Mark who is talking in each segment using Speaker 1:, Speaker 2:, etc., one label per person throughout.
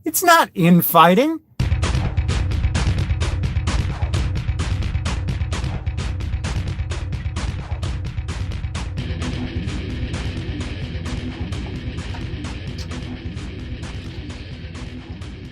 Speaker 1: It's not infighting.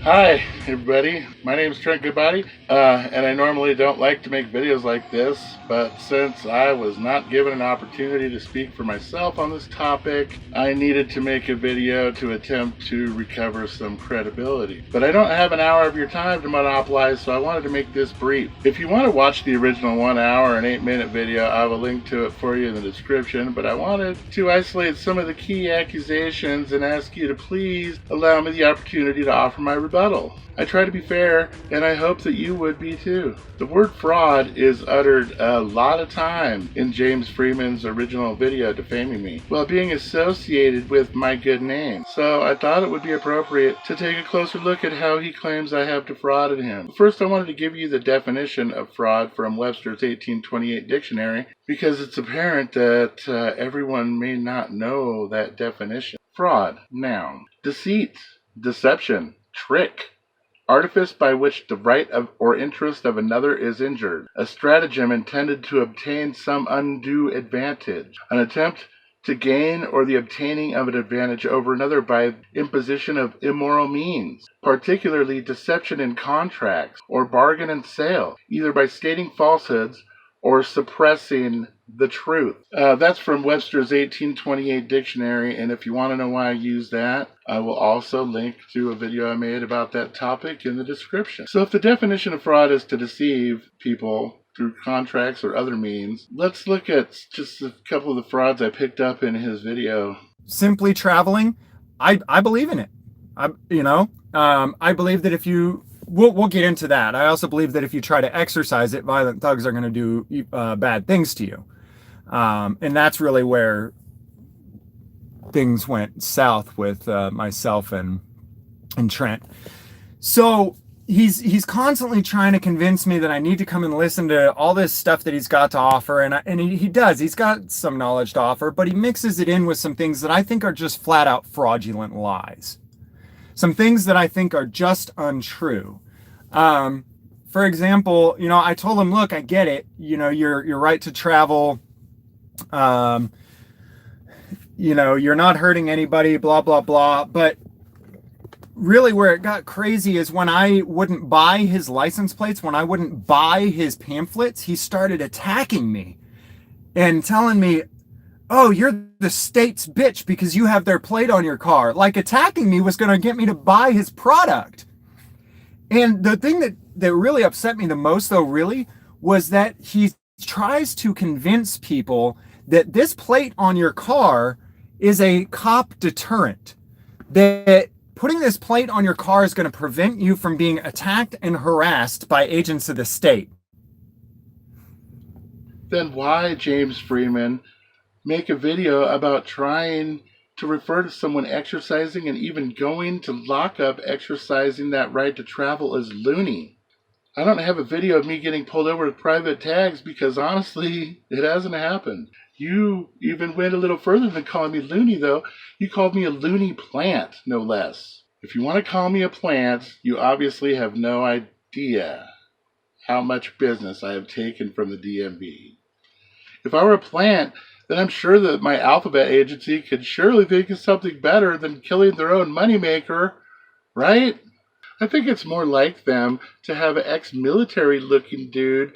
Speaker 2: Hi, everybody. My name is Trent Goodbody, and I normally don't like to make videos like this, but since I was not given an opportunity to speak for myself on this topic, I needed to make a video to attempt to recover some credibility. But I don't have an hour of your time to monopolize, so I wanted to make this brief. If you want to watch the original 1 hour and 8-minute video, I will link to it for you in the description, but I wanted to isolate some of the key accusations and ask you to please allow me the opportunity to offer my rebuttal. I try to be fair, and I hope that you would be too. The word fraud is uttered a lot of time in James Freeman's original video defaming me, while being associated with my good name. So I thought it would be appropriate to take a closer look at how he claims I have defrauded him. First, I wanted to give you the definition of fraud from Webster's 1828 dictionary, because it's apparent that everyone may not know that definition. Fraud, noun. Deceit, deception, trick. Artifice by which the right of or interest of another is injured. A stratagem intended to obtain some undue advantage. An attempt to gain or the obtaining of an advantage over another by imposition of immoral means, particularly deception in contracts or bargain and sale, either by stating falsehoods or suppressing the truth. That's from Webster's 1828 dictionary, and if you want to know why I use that, I will also link to a video I made about that topic in the description. So if the definition of fraud is to deceive people through contracts or other means, let's look at just a couple of the frauds I picked up in his video.
Speaker 1: Simply traveling, I believe in it. I believe that if you we'll get into that. I also believe that if you try to exercise it, violent thugs are going to do bad things to you. And that's really where things went south with myself and Trent. So he's constantly trying to convince me that I need to come and listen to all this stuff that he's got to offer. And he does. He's got some knowledge to offer, but he mixes it in with some things that I think are just flat out fraudulent lies. Some things that I think are just untrue. For example, I told him, look, I get it. Your right to travel. You're not hurting anybody, blah, blah, blah. But really where it got crazy is when I wouldn't buy his license plates, when I wouldn't buy his pamphlets, he started attacking me and telling me, oh, you're the state's bitch because you have their plate on your car. Like attacking me was going to get me to buy his product. And the thing that really upset me the most, though, really, was that he tries to convince people that this plate on your car is a cop deterrent. That putting this plate on your car is going to prevent you from being attacked and harassed by agents of the state.
Speaker 2: Then why, James Freeman, make a video about trying to refer to someone exercising and even going to lockup exercising that right to travel as loony? I don't have a video of me getting pulled over with private tags because honestly, it hasn't happened. You even went a little further than calling me loony, though. You called me a loony plant, no less. If you want to call me a plant, you obviously have no idea how much business I have taken from the DMV. If I were a plant, then I'm sure that my alphabet agency could surely think of something better than killing their own moneymaker, right? I think it's more like them to have an ex-military looking dude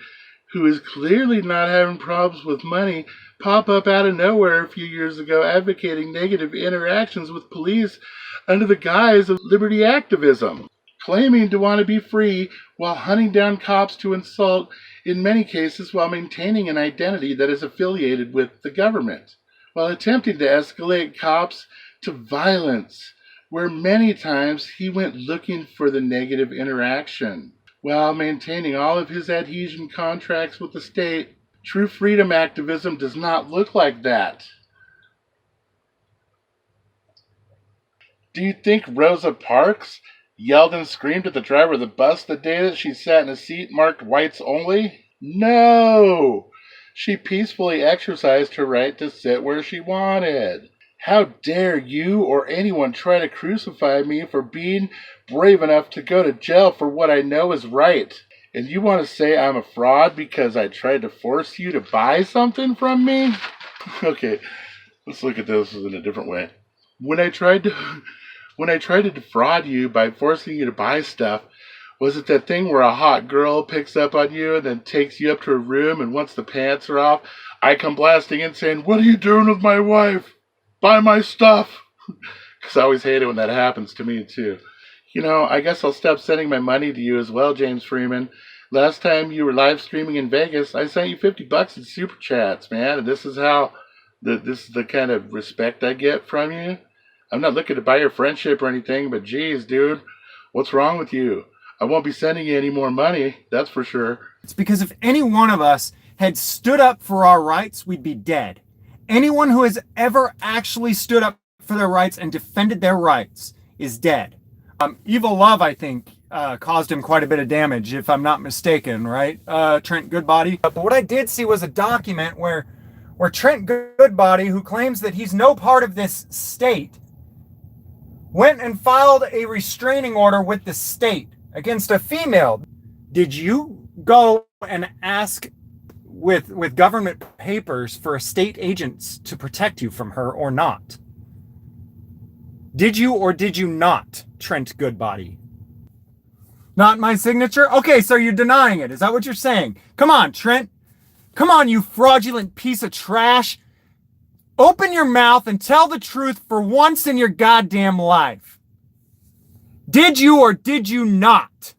Speaker 2: who is clearly not having problems with money pop up out of nowhere a few years ago advocating negative interactions with police under the guise of liberty activism, claiming to want to be free while hunting down cops to insult, in many cases while maintaining an identity that is affiliated with the government, while attempting to escalate cops to violence, where many times he went looking for the negative interaction, while maintaining all of his adhesion contracts with the state. True freedom activism does not look like that. Do you think Rosa Parks yelled and screamed at the driver of the bus the day that she sat in a seat marked whites only? No! She peacefully exercised her right to sit where she wanted. How dare you or anyone try to crucify me for being brave enough to go to jail for what I know is right? And you want to say I'm a fraud because I tried to force you to buy something from me? Okay, let's look at this in a different way. When I tried to defraud you by forcing you to buy stuff, was it that thing where a hot girl picks up on you and then takes you up to her room, and once the pants are off, I come blasting in saying, "What are you doing with my wife? Buy my stuff." Because I always hate it when that happens to me too. You know, I guess I'll stop sending my money to you as well, James Freeman. Last time you were live streaming in Vegas, I sent you $50 in super chats, man. And this is the kind of respect I get from you. I'm not looking to buy your friendship or anything, but geez, dude, what's wrong with you? I won't be sending you any more money, that's for sure.
Speaker 1: It's because if any one of us had stood up for our rights, we'd be dead. Anyone who has ever actually stood up for their rights and defended their rights is dead. Evil Love, I think, caused him quite a bit of damage, if I'm not mistaken, right? Trent Goodbody. But what I did see was a document where Trent Goodbody, who claims that he's no part of this state, went and filed a restraining order with the state against a female. Did you go and ask with government papers for a state agent to protect you from her or not? Did you or did you not, Trent Goodbody? Not my signature? Okay, so you're denying it. Is that what you're saying? Come on, Trent. Come on, you fraudulent piece of trash. Open your mouth and tell the truth for once in your goddamn life. Did you or did you not?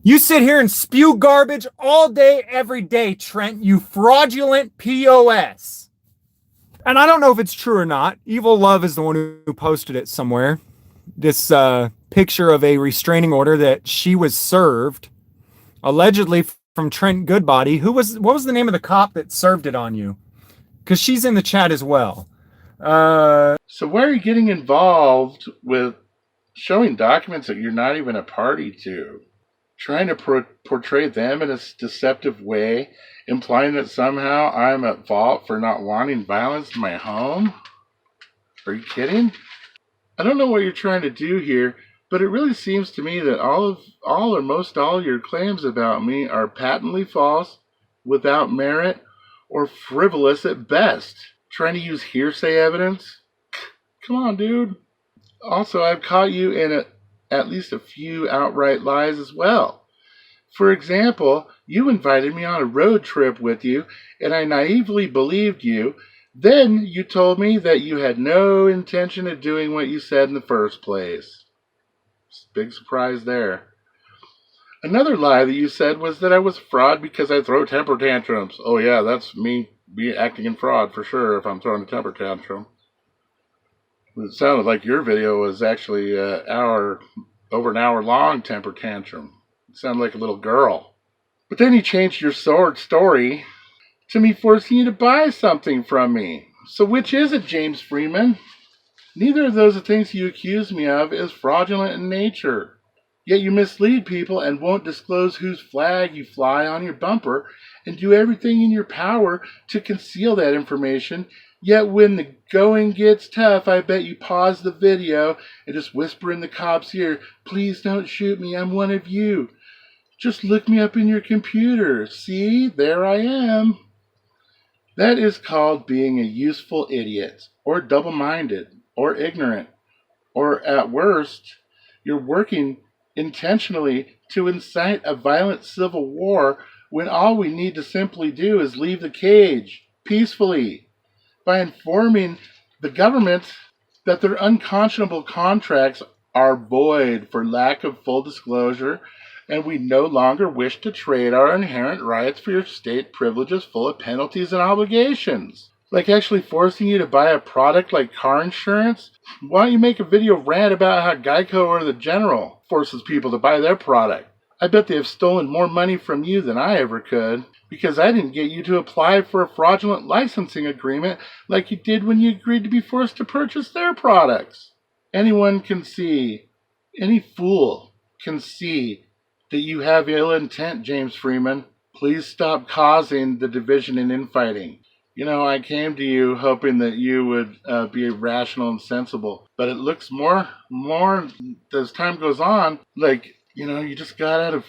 Speaker 1: You sit here and spew garbage all day, every day, Trent, you fraudulent POS. And I don't know if it's true or not. Evil Love is the one who posted it somewhere. This picture of a restraining order that she was served, allegedly from Trent Goodbody. What was the name of the cop that served it on you? Because she's in the chat as well.
Speaker 2: So why are you getting involved with showing documents that you're not even a party to? Trying to portray them in a deceptive way, implying that somehow I'm at fault for not wanting violence in my home? Are you kidding? I don't know what you're trying to do here, but it really seems to me that all or most all your claims about me are patently false, without merit, or frivolous at best. Trying to use hearsay evidence? Come on, dude. Also, I've caught you in at least a few outright lies as well. For example, you invited me on a road trip with you, and I naively believed you. Then you told me that you had no intention of doing what you said in the first place. Big surprise there. Another lie that you said was that I was a fraud because I throw temper tantrums. Oh yeah, that's me acting in fraud for sure if I'm throwing a temper tantrum. It sounded like your video was actually over an hour long temper tantrum. It sounded like a little girl. But then you changed your story to me forcing you to buy something from me. So which is it, James Freeman? Neither of those things you accuse me of is fraudulent in nature. Yet you mislead people and won't disclose whose flag you fly on your bumper and do everything in your power to conceal that information. Yet when the going gets tough, I bet you pause the video and just whisper in the cop's ear, "Please don't shoot me, I'm one of you. Just look me up in your computer. See, there I am." That is called being a useful idiot, or double-minded, or ignorant, or at worst, you're working intentionally to incite a violent civil war when all we need to simply do is leave the cage peacefully by informing the government that their unconscionable contracts are void for lack of full disclosure, and we no longer wish to trade our inherent rights for your state privileges full of penalties and obligations. Like actually forcing you to buy a product like car insurance? Why don't you make a video rant about how Geico or the General forces people to buy their product? I bet they have stolen more money from you than I ever could, because I didn't get you to apply for a fraudulent licensing agreement like you did when you agreed to be forced to purchase their products. Anyone can see, any fool can see that you have ill intent, James Freeman. Please stop causing the division and infighting. I came to you hoping that you would be rational and sensible, but it looks more as time goes on, like, you just got out of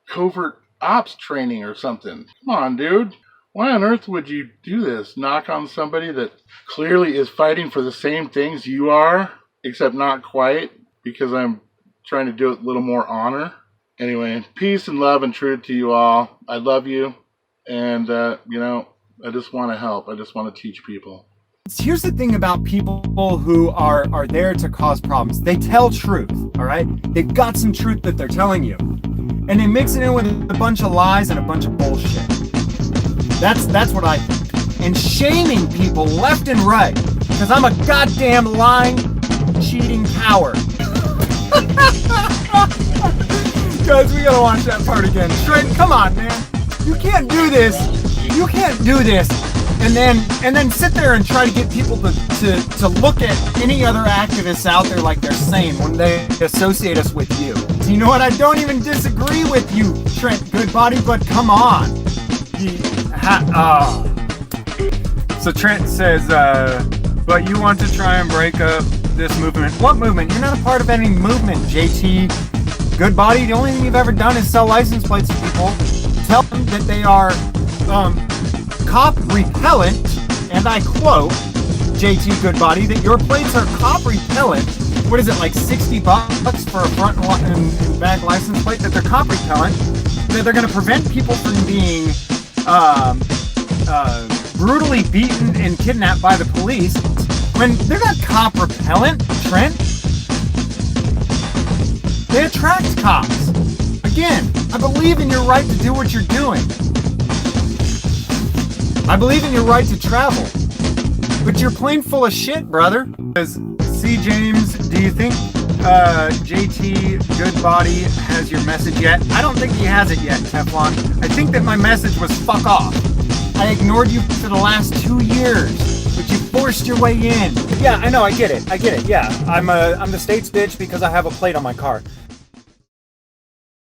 Speaker 2: covert ops training or something. Come on, dude. Why on earth would you do this? Knock on somebody that clearly is fighting for the same things you are, except not quite, because I'm trying to do it with a little more honor. Anyway, peace and love and truth to you all. I love you, and, I just want to help. I just want to teach people.
Speaker 1: Here's the thing about people who are there to cause problems. They tell truth, all right? They've got some truth that they're telling you. And they mix it in with a bunch of lies and a bunch of bullshit. That's what I think. And shaming people left and right, because I'm a goddamn lying, cheating coward. Guys, we gotta watch that part again. Trent, come on, man. You can't do this. You can't do this. And then sit there and try to get people to look at any other activists out there like they're sane when they associate us with you. So you know what? I don't even disagree with you, Trent Goodbody, but come on. So Trent says, but you want to try and break up this movement. What movement? You're not a part of any movement, JT Goodbody. The only thing you've ever done is sell license plates to people. Tell them that they are cop repellent, and I quote JT Goodbody, that your plates are cop repellent. What is it, like $60 for a front and back license plate? That they're cop repellent, that they're going to prevent people from being brutally beaten and kidnapped by the police, when they're not cop repellent, Trent. They attract cops. Again, I believe in your right to do what you're doing. I believe in your right to travel. But you're plain full of shit, brother. C. James, do you think JT Goodbody has your message yet? I don't think he has it yet, Teflon. I think that my message was fuck off. I ignored you for the last 2 years, but you forced your way in. Yeah, I know, I get it, yeah. I'm the state's bitch because I have a plate on my car.